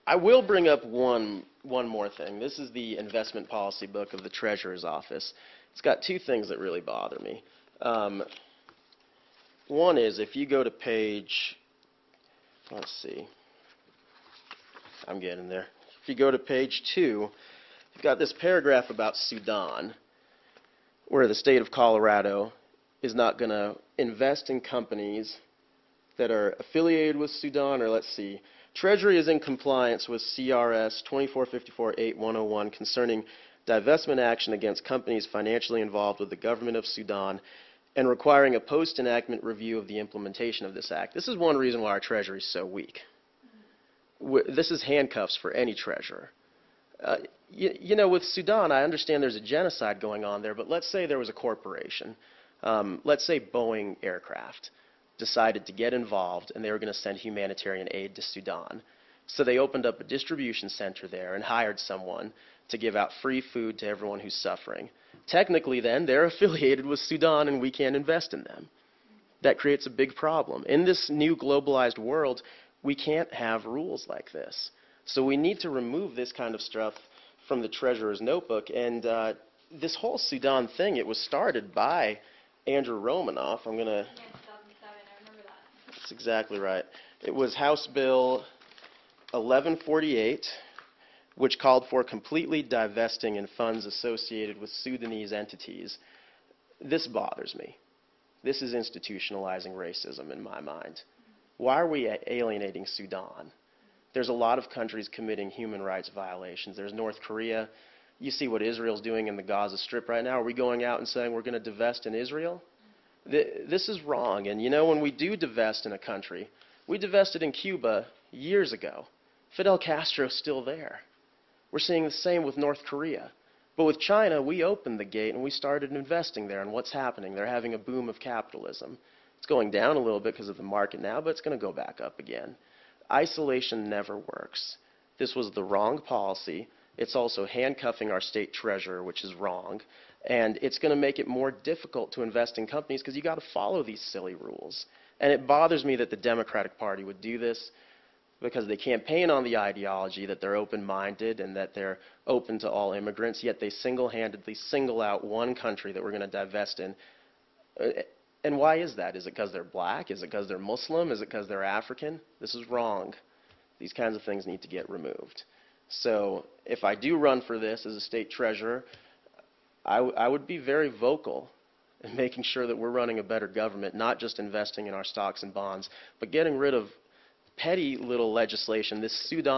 I will bring up one more thing. This is the investment policy book of the Treasurer's Office. It's got two things that really bother me. One is if you go to page, let's see, I'm getting there. If you go to page 2, you've got this paragraph about Sudan, where the state of Colorado is not going to invest in companies that are affiliated with Sudan, or let's see, Treasury is in compliance with CRS 2454-8-101 concerning divestment action against companies financially involved with the government of Sudan and requiring a post-enactment review of the implementation of this act. This is one reason why our Treasury is so weak. This is handcuffs for any treasurer. You know, with Sudan, I understand there's a genocide going on there, but let's say there was a corporation, let's say Boeing Aircraft, decided to get involved and they were going to send humanitarian aid to Sudan. So they opened up a distribution center there and hired someone to give out free food to everyone who's suffering. Technically then, they're affiliated with Sudan and we can't invest in them. That creates a big problem. In this new globalized world, we can't have rules like this. So we need to remove this kind of stuff from the Treasurer's notebook. And this whole Sudan thing, it was started by Andrew Romanoff. I'm going to... That's exactly right. It was House Bill 1148, which called for completely divesting in funds associated with Sudanese entities. This bothers me. This is institutionalizing racism in my mind. Why are we alienating Sudan? There's a lot of countries committing human rights violations. There's North Korea. You see what Israel's doing in the Gaza Strip right now. Are we going out and saying we're going to divest in Israel? This is wrong. And you know, when we do divest in a country, we divested in Cuba years ago. Fidel Castro's still there. We're seeing the same with North Korea. But with China, we opened the gate and we started investing there. And what's happening? They're having a boom of capitalism. It's going down a little bit because of the market now, but it's going to go back up again. Isolation never works. This was the wrong policy. It's also handcuffing our state treasurer, which is wrong. And it's going to make it more difficult to invest in companies because you've got to follow these silly rules. And it bothers me that the Democratic Party would do this because they campaign on the ideology that they're open-minded and that they're open to all immigrants, yet they single-handedly single out one country that we're going to divest in. And why is that? Is it because they're black? Is it because they're Muslim? Is it because they're African? This is wrong. These kinds of things need to get removed. So if I do run for this as a state treasurer, I would be very vocal in making sure that we're running a better government, not just investing in our stocks and bonds, but getting rid of petty little legislation. This Sudan